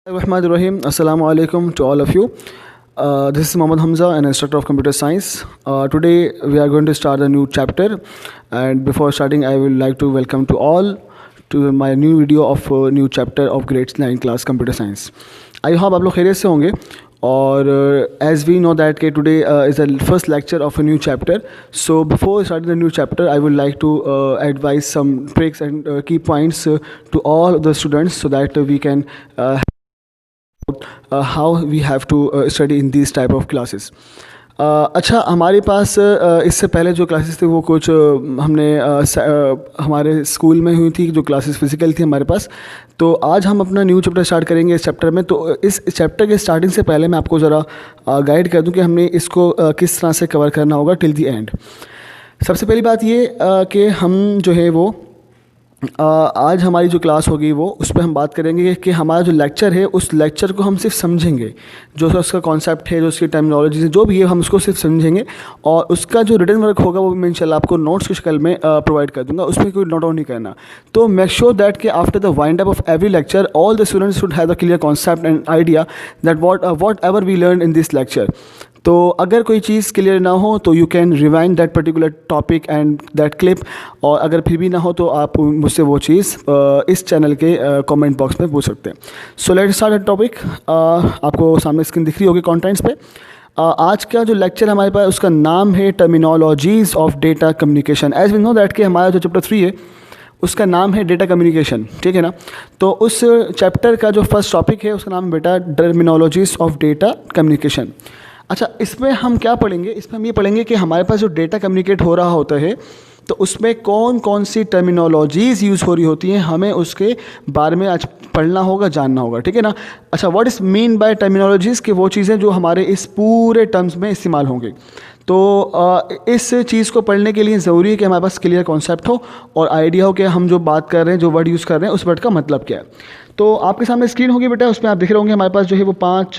Rahim. Assalamu alaikum to all of you. This is Mohammad Hamza, an instructor of computer science. Today we are going to start a new chapter, and before starting, I would like to welcome to all to my new video of new chapter of grade 9 class computer science. I hope आप लोग खैरियत से होंगे और as we know that today is the first lecture of a new chapter. So before starting the new chapter, I would like to advise some tricks and key points to all the students so that we can how we have to study in these type of classes. अच्छा, हमारे पास इससे पहले जो classes थे वो कुछ हमने हमारे स्कूल में हुई थी, जो क्लासेस फिजिकल थी हमारे पास. तो आज हम अपना न्यू चैप्टर स्टार्ट करेंगे इस चैप्टर में. तो इस चैप्टर के स्टार्टिंग से पहले मैं आपको ज़रा गाइड कर दूं कि हमने इसको किस तरह से कवर करना होगा टिल दी एंड. सबसे पहली बात ये कि हम जो है वो आज हमारी जो क्लास होगी वो उस पर हम बात करेंगे कि हमारा जो लेक्चर है उस लेक्चर को हम सिर्फ समझेंगे, जो उसका कॉन्सेप्ट है, जो उसकी टर्मिनोलॉजी है, जो भी है हम उसको सिर्फ समझेंगे. और उसका जो रिटन वर्क होगा वो मैं इंशाल्लाह आपको नोट्स की शक्ल में प्रोवाइड कर दूंगा. उसमें कोई नोट आउट नहीं करना. तो मेक श्योर दैट कि after the wind up of every lecture all the students should have the clear concept and idea that whatever we learn in this lecture. तो अगर कोई चीज़ क्लियर ना हो तो you can rewind that particular topic and that clip. और अगर फिर भी ना हो तो आप मुझसे वो चीज़ इस चैनल के कमेंट बॉक्स में पूछ सकते हैं. So let's start the topic. आपको सामने स्क्रीन दिख रही होगी कंटेंट्स पे. आज का जो लेक्चर हमारे पास उसका नाम है terminologies of data communication. As we know that कि हमारा जो चैप्टर 3 है उसका नाम है डेटा कम्युनिकेशन, ठीक है ना. तो उस चैप्टर का जो फर्स्ट टॉपिक है उसका नाम बेटा टर्मिनोलॉजीज़ ऑफ डेटा कम्युनिकेशन. अच्छा, इसमें हम क्या पढ़ेंगे? इसमें हम ये पढ़ेंगे कि हमारे पास जो डेटा कम्युनिकेट हो रहा होता है तो उसमें कौन कौन सी टर्मिनोलॉजीज़ यूज़ हो रही होती हैं, हमें उसके बारे में आज पढ़ना होगा, जानना होगा, ठीक है ना. अच्छा, what is mean by terminologies कि वो चीज़ें जो हमारे इस पूरे टर्म्स में इस्तेमाल होंगे. तो इस चीज़ को पढ़ने के लिए ज़रूरी है कि हमारे पास क्लियर कॉन्सेप्ट हो और आइडिया हो कि हम जो बात कर रहे हैं, जो वर्ड यूज़ कर रहे हैं, उस वर्ड का मतलब क्या है. तो आपके सामने स्क्रीन होगी बेटा, उसमें आप देख रहे होंगे हमारे पास जो है वो 5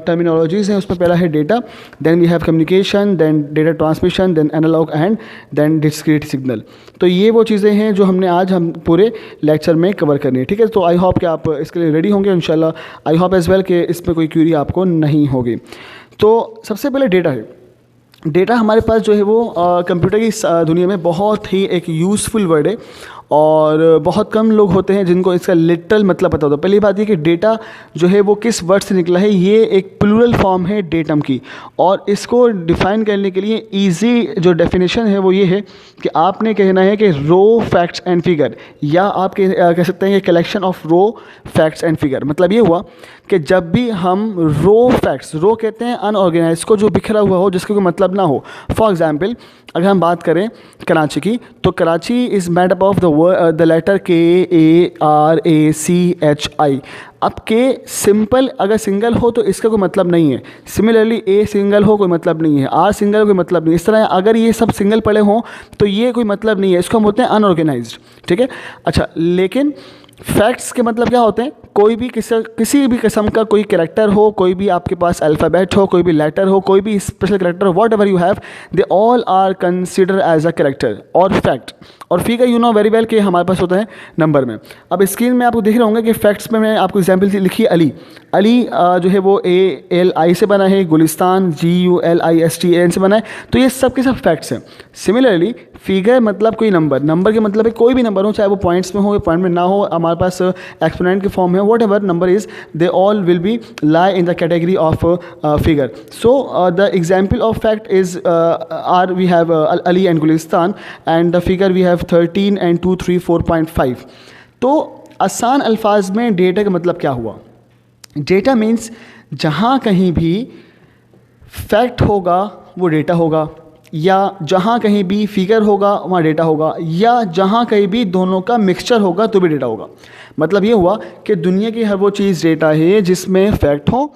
टर्मिनोलॉजीज़ हैं. उसमें पहला है data, then we have communication, then data transmission, then analogue and then discrete signal. तो ये वो चीज़ें हैं जो हमने आज हम पूरे लेक्चर में कवर करनी है, ठीक है. तो आई होप कि आप इसके लिए रेडी होंगे इंशाल्लाह. आई होप एज़ वेल कि इसमें कोई क्यूरी आपको नहीं होगी. तो सबसे पहले डेटा है. डेटा हमारे पास जो है वो कंप्यूटर की दुनिया में बहुत ही एक यूज़फुल वर्ड है और बहुत कम लोग होते हैं जिनको इसका लिटरल मतलब पता होता है. पहली बात ये कि डेटा जो है वो किस वर्ड से निकला है. ये एक प्लूरल फॉर्म है डेटम की, और इसको डिफ़ाइन करने के लिए इजी जो डेफिनेशन है वो ये है कि आपने कहना है कि रो फैक्ट्स एंड फिगर, या आप कह सकते हैं कि collection of raw facts and figure. मतलब ये हुआ कि जब भी हम रो फैक्ट्स, रो कहते हैं अनऑर्गेनाइज को, जो बिखरा हुआ हो, जिसका कोई मतलब ना हो. फॉर एग्जाम्पल अगर हम बात करें कराची की, तो Karachi is made up of the letter KARACHI. अब के सिंपल अगर सिंगल हो तो इसका कोई मतलब नहीं है. सिमिलरली ए सिंगल हो कोई मतलब नहीं है, आर सिंगल कोई मतलब नहीं है. इस तरह अगर ये सब सिंगल पड़े हों तो ये कोई मतलब नहीं है, इसको हम बोलते हैं अनऑर्गेनाइज्ड, ठीक है. अच्छा, लेकिन फैक्ट्स के मतलब क्या होते हैं? कोई भी किसी भी किस्म का कोई कैरेक्टर हो, कोई भी आपके पास अल्फ़ाबेट हो, कोई भी लेटर हो, कोई भी स्पेशल कैरेक्टर हो, whatever you have, they all are consider as a character और फैक्ट. और figure you know very well कि हमारे पास होता है नंबर में. अब स्क्रीन में आपको दिख रहे होंगे कि फैक्ट्स में मैं आपको एग्जाम्पल लिखी अली. अली जो है वो ALI से बना है, गुलिस्तान GULISTAN से बना है. तो ये सब के सब फैक्ट्स हैं. सिमिलरली फिगर मतलब कोई नंबर, नंबर के मतलब है कोई भी नंबर हो, चाहे वो पॉइंट्स में हो या पॉइंट में ना हो, हमारे पास एक्सपोनेंट के फॉर्म में, whatever number is, they all will be lie in the category of figure. So the example of fact is are we have Ali and Gulistan, and the figure we have 13 and 2 3 4.5. तो आसान अल्फाज में data का मतलब क्या हुआ? Data means जहाँ कहीं भी फैक्ट होगा वो डेटा होगा, या जहाँ कहीं भी फिगर होगा वहाँ डेटा होगा, या जहाँ कहीं भी दोनों का मिक्सचर होगा तो भी डेटा होगा. मतलब ये हुआ कि दुनिया की हर वो चीज़ डेटा है जिसमें फैक्ट हो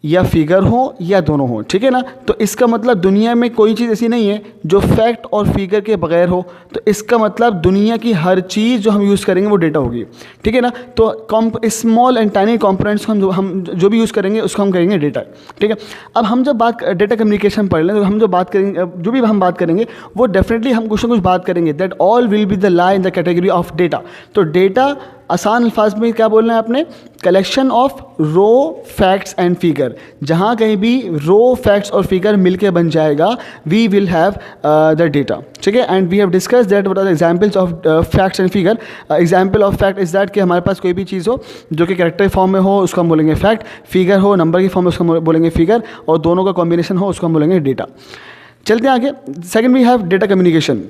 या फिगर हो या दोनों हो, ठीक है ना. तो इसका मतलब दुनिया में कोई चीज़ ऐसी नहीं है जो फैक्ट और फिगर के बगैर हो. तो इसका मतलब दुनिया की हर चीज़ जो हम यूज़ करेंगे वो डेटा होगी, ठीक है ना. तो स्मॉल एंड टाइनी कॉम्पोनेंट्स को हम जो भी यूज़ करेंगे उसको हम कहेंगे डेटा, ठीक है. अब हम जब बात डेटा कम्युनिकेशन पढ़ लें तो हम जो बात करेंगे, जो भी हम बात करेंगे वो डेफिनेटली हम कुछ ना कुछ बात करेंगे that all will be the lie in the category of data. तो डेटा आसान अल्फाज में क्या बोलना है आपने, collection of raw facts and figure. जहाँ कहीं भी रो फैक्ट्स और फिगर मिलके बन जाएगा, we will have the data, ठीक है। And we have discuss that what are examples of facts and figure. Example of fact is that कि हमारे पास कोई भी चीज़ हो जो कि कैरेक्टर फॉर्म में हो, उसको हम बोलेंगे फैक्ट। फिगर हो नंबर की फॉर्म में, उसको बोलेंगे फिगर। और दोनों का कॉम्बिनेशन हो, उसको हम बोलेंगे डेटा। चलते हैं आगे। Second we have data communication.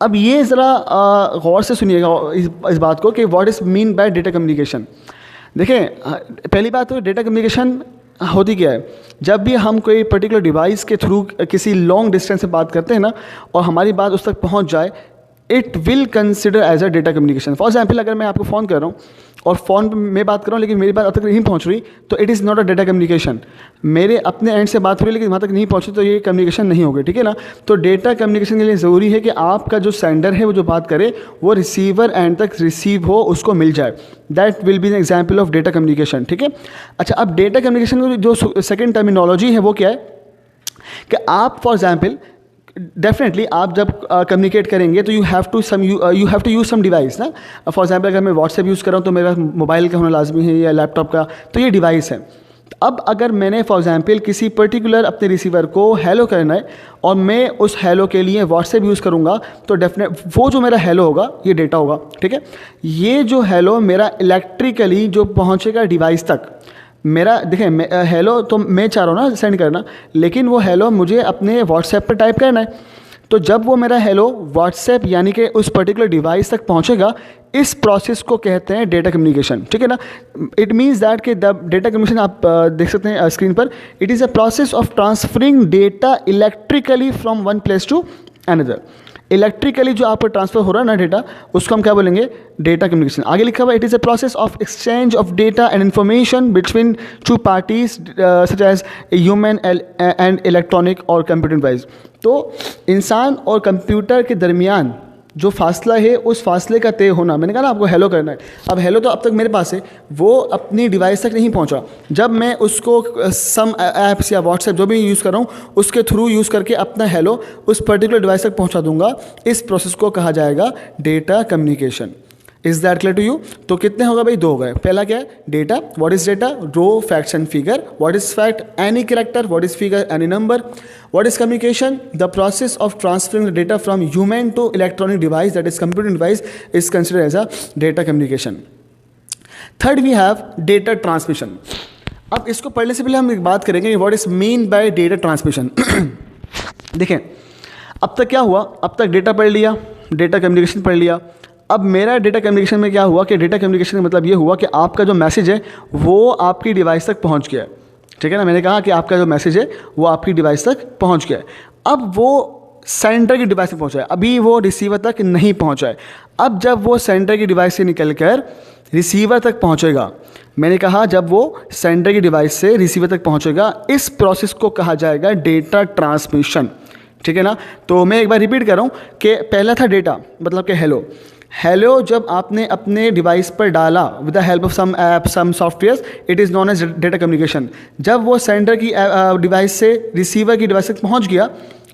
अब ये ज़रा गौर से सुनिएगा इस बात को कि what is mean by data communication. देखें, पहली बात तो डेटा कम्युनिकेशन होती क्या है। जब भी हम कोई पर्टिकुलर डिवाइस के थ्रू किसी लॉन्ग डिस्टेंस से बात करते हैं ना, और हमारी बात उस तक पहुंच जाए, it will consider as a data communication. For example, अगर मैं आपको फ़ोन कर रहा हूँ और फ़ोन पे मैं बात कर रहा हूँ लेकिन मेरी बात अब तक नहीं पहुँच रही, तो it is not a data communication. मेरे अपने एंड से बात हो रही है लेकिन वहाँ तक नहीं पहुँची, तो ये कम्युनिकेशन नहीं होगी, ठीक है ना। तो डेटा कम्युनिकेशन के लिए ज़रूरी है कि आपका जो सेंडर है वो जो बात करे वो रिसीवर एंड तक रिसीव हो, उसको मिल जाए। That will be an example of data communication, ठीक है। अच्छा, अब डेटा कम्युनिकेशन की जो सेकेंड टर्मिनोलॉजी है वो क्या है कि आप फॉर एग्जाम्पल डेफिनेटली आप जब कम्युनिकेट करेंगे तो you have to use some device ना। फॉर एग्जांपल, अगर मैं व्हाट्सएप यूज़ कर रहा हूँ तो मेरा मोबाइल का होना लाजमी है या लैपटॉप का, तो ये डिवाइस है। अब अगर मैंने फॉर एग्जांपल किसी पर्टिकुलर अपने रिसीवर को हेलो करना है और मैं उस हेलो के लिए व्हाट्सएप यूज़ करूँगा, तो डेफिनेट वो जो मेरा हेलो होगा ये डेटा होगा, ठीक है। ये जो हेलो मेरा इलेक्ट्रिकली जो पहुँचेगा डिवाइस तक, मेरा देखें हेलो तो मैं चाह रहा हूँ ना सेंड करना, लेकिन वो हेलो मुझे अपने व्हाट्सएप पर टाइप करना है। तो जब वो मेरा हेलो व्हाट्सएप यानी कि उस पर्टिकुलर डिवाइस तक पहुँचेगा, इस प्रोसेस को कहते हैं डेटा कम्युनिकेशन, ठीक है ना। इट मीन्स दैट कि द डेटा कम्युनिकेशन आप देख सकते हैं स्क्रीन पर, it is a process of transferring data electrically from one place to another. Electrically जो आपको ट्रांसफर हो रहा है ना डेटा, उसको हम क्या बोलेंगे, डेटा कम्युनिकेशन। आगे लिखा हुआ it is a process of exchange of data and information between two parties such as human and electronic और कंप्यूटर डिवाइस। तो इंसान और कंप्यूटर के दरमियान जो फासला है, उस फासले का तय होना, मैंने कहा ना आपको हेलो करना है। अब हेलो तो अब तक मेरे पास है, वो अपनी डिवाइस तक नहीं पहुंचा। जब मैं उसको सम ऐप्स या व्हाट्सएप जो भी यूज़ कर रहा हूँ उसके थ्रू यूज़ करके अपना हेलो उस पर्टिकुलर डिवाइस तक पहुंचा दूंगा, इस प्रोसेस को कहा जाएगा data communication. Is that clear to you? तो कितने होगा भाई, 2 हो गए। पहला क्या है, data. What is data? Raw facts and figure. What is fact? Any character. What is figure? Any number. What is communication? The process of transferring the data from human to electronic device, that is computer device, is considered as a data communication. Third, we have data transmission. अब इसको पढ़ने से पहले हम एक बात करेंगे, what is mean by data transmission. देखें, अब तक क्या हुआ, अब तक डेटा पढ़ लिया, डेटा कम्युनिकेशन पढ़ लिया। अब मेरा डेटा कम्युनिकेशन में क्या हुआ कि डेटा कम्युनिकेशन का मतलब ये हुआ कि आपका जो मैसेज है वो आपकी डिवाइस तक पहुँच गया, ठीक है ना। मैंने कहा कि आपका जो मैसेज है वो आपकी डिवाइस तक पहुंच गया है। अब वो सेंडर की डिवाइस तक पहुंचा है, अभी वो रिसीवर तक नहीं पहुंचा है। अब जब वो सेंडर की डिवाइस से निकलकर रिसीवर तक पहुंचेगा, मैंने कहा जब वो सेंडर की डिवाइस से रिसीवर तक पहुंचेगा, इस प्रोसेस को कहा जाएगा डेटा ट्रांसमिशन, ठीक है ना। तो मैं एक बार रिपीट कर रहा हूँ कि पहला था डेटा, मतलब कि हेलो। हेलो जब आपने अपने डिवाइस पर डाला with the help of some app some software, it is known as data communication. जब वो सेंडर की डिवाइस से रिसीवर की डिवाइस तक पहुंच गया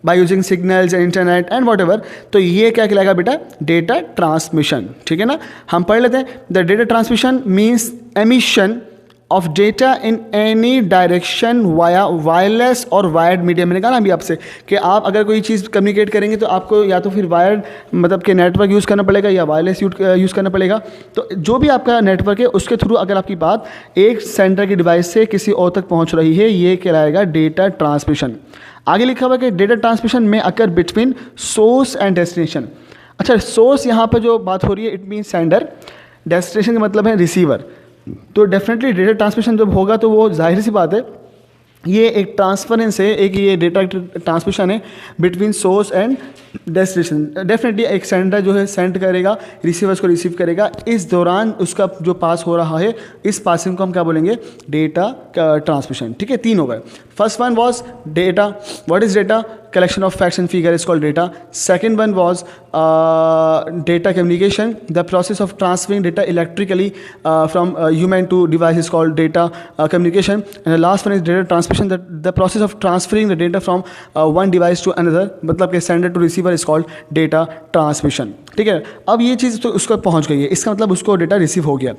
by using signals and internet and whatever, तो ये क्या कहलाएगा बेटा, डेटा ट्रांसमिशन, ठीक है ना। हम पढ़ लेते हैं। The data transmission means emission of data in any direction via wireless और वायर्ड मीडियम। मैंने कहा ना अभी आपसे कि आप अगर कोई चीज़ कम्युनिकेट करेंगे तो आपको या तो फिर वायर्ड मतलब कि नेटवर्क यूज़ करना पड़ेगा या वायरलेस यूज़ करना पड़ेगा। तो जो भी आपका नेटवर्क है उसके थ्रू अगर आपकी बात एक सेंडर की डिवाइस से किसी और तक पहुंच रही है, ये कहलाएगा डेटा ट्रांसमिशन। आगे लिखा हुआ है कि डेटा ट्रांसमिशन में occur between source and destination. अच्छा, सोर्स यहाँ पर जो बात हो रही है इट मीन सेंडर, डेस्टिनेशन का मतलब है रिसीवर। तो डेफिनेटली डेटा ट्रांसमिशन जब होगा तो वो जाहिर सी बात है ये एक ट्रांसफरेंस है, एक ये डेटा ट्रांसमिशन है between source and destination. Definitely एक सेंडर जो है सेंड करेगा, रिसीवर्स को रिसीव करेगा, इस दौरान उसका जो पास हो रहा है इस पासिंग को हम क्या बोलेंगे, डेटा ट्रांसमिशन, ठीक है। 3 हो गए। First one was data. What is data? collection of facts and figure is called data. Second one was data communication, the process of transferring data electrically from human to device is called data communication. And the last one is data transmission, the process of transferring the data from one device to another, मतलब कि sender to receiver is called data transmission. ठीक है, अब ये चीज़ तो उसको पहुंच गई है, इसका मतलब उसको डेटा रिसीव हो गया।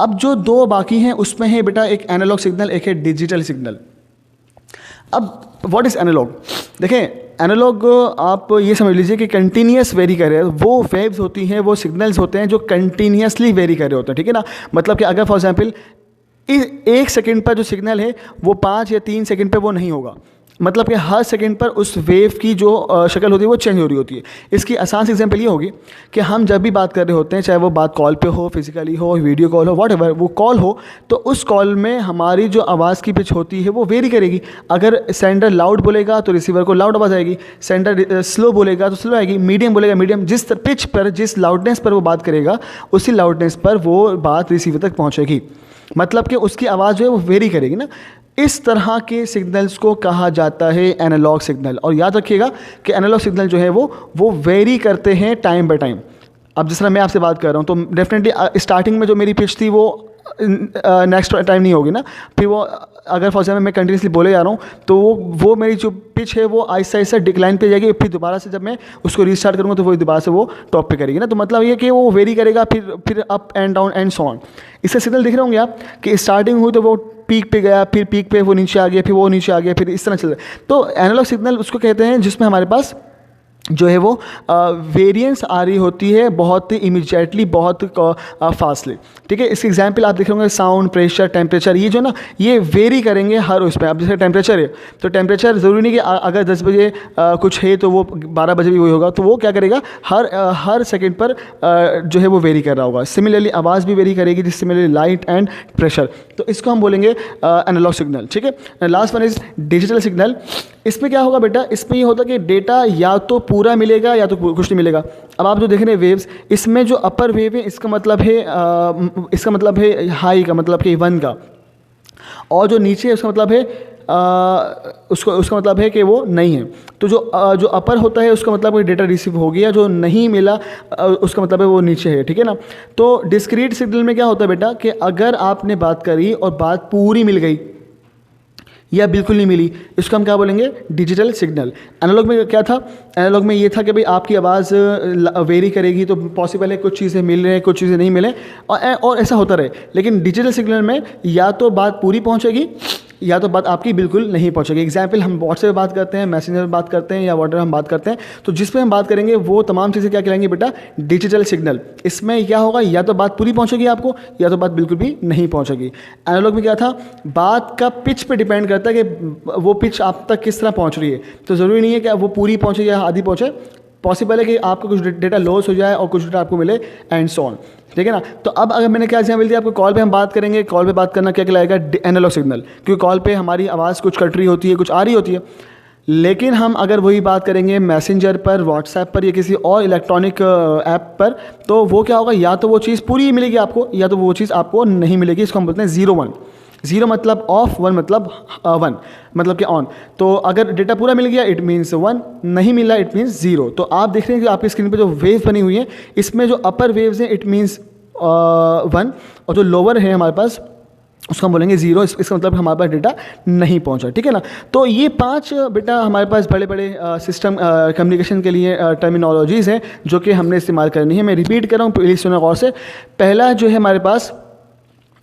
अब जो दो बाकी हैं उसमें है बेटा एक एनालॉग सिग्नल, एक है डिजिटल सिग्नल। अब व्हाट इज़ एनालॉग? देखें, एनालॉग आप ये समझ लीजिए कि कंटिन्यूस वेरी कर रहे हैं, वो वेव्स होती हैं, वो सिग्नल्स होते हैं जो कंटिन्यूसली वेरी कर रहे होते हैं। ठीक है ना, मतलब कि अगर फॉर एग्जांपल 1 सेकंड पर जो सिग्नल है वो 5 या 3 सेकंड पर वो नहीं होगा, मतलब कि हर सेकंड पर उस वेव की जो शक्ल होती है वो चेंज हो रही होती है। इसकी आसान सी एग्जांपल ये होगी कि हम जब भी बात कर रहे होते हैं, चाहे वो बात कॉल पे हो, फिजिकली हो, वीडियो कॉल हो, व्हाटएवर वो कॉल हो, तो उस कॉल में हमारी जो आवाज़ की पिच होती है वो वेरी करेगी। अगर सेंडर लाउड बोलेगा तो रिसीवर को लाउड आवाज़ आएगी, सेंडर स्लो बोलेगा तो स्लो आएगी, मीडियम बोलेगा मीडियम। जिस पिच पर, जिस लाउडनेस पर वो बात करेगा उसी लाउडनेस पर वो बात रिसीवर तक पहुँचेगी, मतलब कि उसकी आवाज़ जो है वो वेरी करेगी ना। इस तरह के सिग्नल्स को कहा जाता है एनालॉग सिग्नल। और याद रखिएगा कि एनालॉग सिग्नल जो है वो वेरी करते हैं टाइम बाय टाइम। अब जिस तरह मैं आपसे बात कर रहा हूँ तो डेफिनेटली स्टार्टिंग में जो मेरी पिच थी वो नेक्स्ट टाइम नहीं होगी ना, फिर वो अगर फॉर एग्जाम्पल मैं कंटिन्यूसली बोले जा रहा हूँ तो वो मेरी जो पिच है वो आहिस्ता आहिस्ता डिक्लाइन पे जाएगी, फिर दोबारा से जब मैं उसको रीस्टार्ट करूँगा तो वो दोबारा से वो टॉप पे करेगी ना। तो मतलब ये कि वो वेरी करेगा, फिर up and down and so on. इससे सिग्नल दिख रहे होंगे आप कि स्टार्टिंग हुई तो वो पीक पे गया, फिर पीक पे वो नीचे आ गया, फिर वो नीचे आ गया, फिर इस तरह चल रहा है। तो एनालॉग सिग्नल उसको कहते हैं जिसमें हमारे पास जो है वो वेरिएंस आ रही होती है बहुत ही इमीडिएटली, बहुत फास्टली। ठीक है, इसके एग्जांपल आप देख रहे होंगे, साउंड, प्रेशर, टेम्परेचर, ये जो ना ये वेरी करेंगे हर उस पर। अब जैसे टेम्परेचर है तो टेम्परेचर ज़रूरी नहीं कि अगर 10 बजे कुछ है तो वो 12 बजे भी वही होगा, तो वो क्या करेगा हर सेकंड पर जो है वो वेरी कर रहा होगा। सिमिलरली आवाज़ भी वेरी करेगी, जिस सिमिलरली लाइट एंड प्रेशर। तो इसको हम बोलेंगे एनालॉग सिग्नल। ठीक है, last one is digital signal. इसमें क्या होगा बेटा, इसमें ये होता कि डेटा या तो पूरा मिलेगा या तो कुछ नहीं मिलेगा। अब आप जो देख रहे हैं वेव्स, इसमें जो अपर वेव है इसका मतलब है हाई का, मतलब कि 1 का, और जो नीचे है उसका मतलब है उसका मतलब है कि वो नहीं है। तो जो अपर होता है उसका मतलब है डेटा रिसीव हो गया, जो नहीं मिला उसका मतलब है वो नीचे है। ठीक है ना। तो डिस्क्रीट सिग्नल में क्या होता है बेटा कि अगर आपने बात करी और बात पूरी मिल गई या बिल्कुल नहीं मिली, इसको हम क्या बोलेंगे, डिजिटल सिग्नल। एनालॉग में क्या था, एनालॉग में ये था कि भाई आपकी आवाज़ वेरी करेगी, तो पॉसिबल है कुछ चीज़ें मिल रही हैं, कुछ चीज़ें नहीं मिले, और ऐसा होता रहे। लेकिन डिजिटल सिग्नल में या तो बात पूरी पहुंचेगी या तो बात आपकी बिल्कुल नहीं पहुंचेगी। एग्जाम्पल, हम व्हाट्सएप पे बात करते हैं, मैसेंजर पे बात करते हैं या व्हाटएवर हम बात करते हैं, तो जिस पे हम बात करेंगे वो तमाम चीज़ें क्या कहलाएंगी बेटा, डिजिटल सिग्नल। इसमें क्या होगा, या तो बात पूरी पहुंचेगी आपको या तो बात बिल्कुल भी नहीं पहुंचेगी। एनालॉग में क्या था, बात का पिच पे डिपेंड करता है कि वो पिच आप तक किस तरह पहुँच रही है। तो ज़रूरी नहीं है कि वो पूरी पहुँचे या आधी पहुँचे, पॉसिबल है कि आपको कुछ डेटा लॉस हो जाए और कुछ डेटा आपको मिले एंड सो ऑन। ठीक है ना। तो अब अगर मैंने क्या एग्जाम्पल दिया आपको, कॉल पे हम बात करेंगे, कॉल पे बात करना क्या कहलाएगा, एनालॉग सिग्नल, क्योंकि कॉल पे हमारी आवाज़ कुछ कट रही होती है, कुछ आ रही होती है। लेकिन हम अगर वही बात करेंगे मैसेंजर पर, व्हाट्सएप पर या किसी और इलेक्ट्रॉनिक ऐप पर, तो वो क्या होगा, या तो वो चीज़ पूरी मिलेगी आपको या तो वो चीज़ आपको नहीं मिलेगी। इसको हम बोलते हैं 0-1। 0 मतलब ऑफ, 1 मतलब 1 मतलब कि ऑन। तो अगर डेटा पूरा मिल गया इट मीन्स 1, नहीं मिला इट मीन्स 0। तो आप देख रहे हैं कि आपकी स्क्रीन पे जो वेव बनी हुई है, इसमें जो अपर वेव्स हैं इट मीन्स 1, और जो लोअर है हमारे पास उसको हम बोलेंगे 0। इसका मतलब हमारे पास डेटा नहीं पहुंचा। ठीक है ना। तो ये 5 बेटा हमारे पास बड़े बड़े सिस्टम कम्युनिकेशन के लिए टर्मिनोलॉजीज़ हैं जो कि हमने इस्तेमाल करनी है। मैं रिपीट कर रहा हूँ, प्लीज़ सुनो गौर से। पहला जो है हमारे पास,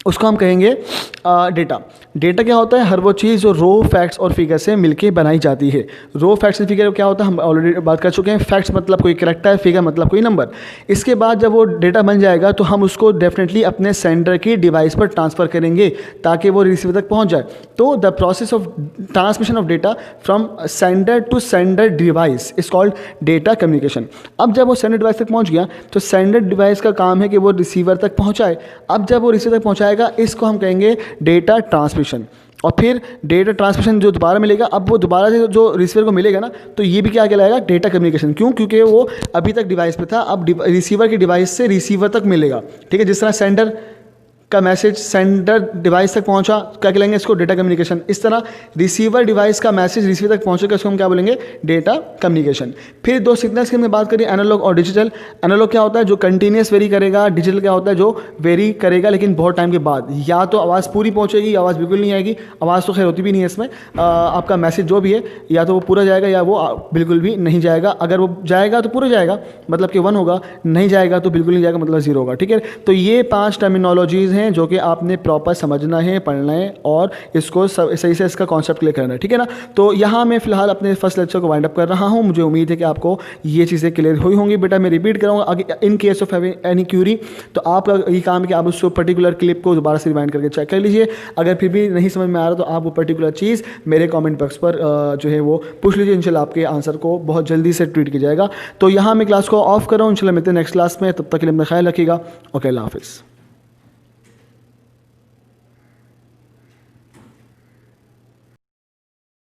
उसको हम कहेंगे डेटा। डेटा क्या होता है, हर वो चीज़ जो रो फैक्ट्स और फिगर से मिलके बनाई जाती है। रो फैक्ट्स एंड फिगर क्या होता है हम ऑलरेडी बात कर चुके हैं। फैक्ट्स मतलब कोई कैरेक्टर, फिगर मतलब कोई नंबर। इसके बाद जब वो डेटा बन जाएगा तो हम उसको डेफिनेटली अपने सेंडर की डिवाइस पर ट्रांसफ़र करेंगे ताकि वो रिसीवर तक पहुंच जाए। तो the process of transmission of data from sender to sender device is called data communication. अब जब वो सेंडर डिवाइस तक पहुँच गया तो सेंडर डिवाइस का काम है कि वो रिसीवर तक पहुँचाए। अब जब वो रिसीवर तक पहुँचाएगा इसको हम कहेंगे डेटा ट्रांसमिशन। और फिर डेटा ट्रांसमिशन जो दोबारा मिलेगा, अब वो दोबारा से जो रिसीवर को मिलेगा ना, तो ये भी क्या कहलाएगा, डेटा कम्युनिकेशन। क्यों, क्योंकि वो अभी तक डिवाइस पे था, अब रिसीवर की डिवाइस से रिसीवर तक मिलेगा। ठीक है, जिस तरह सेंडर का मैसेज सेंडर डिवाइस तक पहुंचा, क्या कहलाएंगे इसको? Data communication. इस तरह रिसीवर डिवाइस का मैसेज रिसीवर तक पहुंचेगा, इसको हम क्या बोलेंगे? Data communication. फिर दो सिग्नल्स की हमने बात करी, एनालॉग और डिजिटल। एनालॉग क्या होता है? जो कंटिन्यूस वेरी करेगा। डिजिटल क्या होता है? जो वेरी करेगा लेकिन बहुत टाइम के बाद। या तो आवाज़ पूरी पहुंचेगी, आवाज़ बिल्कुल नहीं आएगी। आवाज़ तो खैर होती भी नहीं है इसमें। आपका मैसेज जो भी है या तो वो पूरा जाएगा या वो बिल्कुल भी नहीं जाएगा। अगर वो जाएगा तो पूरा जाएगा, मतलब कि 1 होगा, नहीं जाएगा तो बिल्कुल नहीं जाएगा, मतलब 0 होगा। ठीक है, तो ये 5 टर्मिनोलॉजीज़ हैं जो कि आपने प्रॉपर समझना है, पढ़ना है और इसको सही से इसका कॉन्सेप्ट क्लियर करना है। ठीक है ना? तो यहाँ मैं फिलहाल अपने फर्स्ट लेक्चर को वाइंड अप कर रहा हूँ। मुझे उम्मीद है कि आपको ये चीज़ें क्लियर हुई होंगी। बेटा मैं रिपीट करूँगा, अगर in case of having any Curie तो आपका ये काम है कि आप उस पर्टिकुलर क्लिप को दोबारा से रिवाइंड करके चेक कर लीजिए। अगर फिर भी नहीं समझ में आ रहा तो आप वो पर्टिकुलर चीज़ मेरे कमेंट बॉक्स पर जो है वो पूछ लीजिए। इंशाल्लाह आपके आंसर को बहुत जल्दी से ट्वीट किया जाएगा। तो यहाँ मैं क्लास को ऑफ कर रहा हूँ। इंशाल्लाह मिलते हैं नेक्स्ट क्लास में, तब तक के लिए अपना ख्याल रखिएगा। ओके, अल्लाह हाफिज़।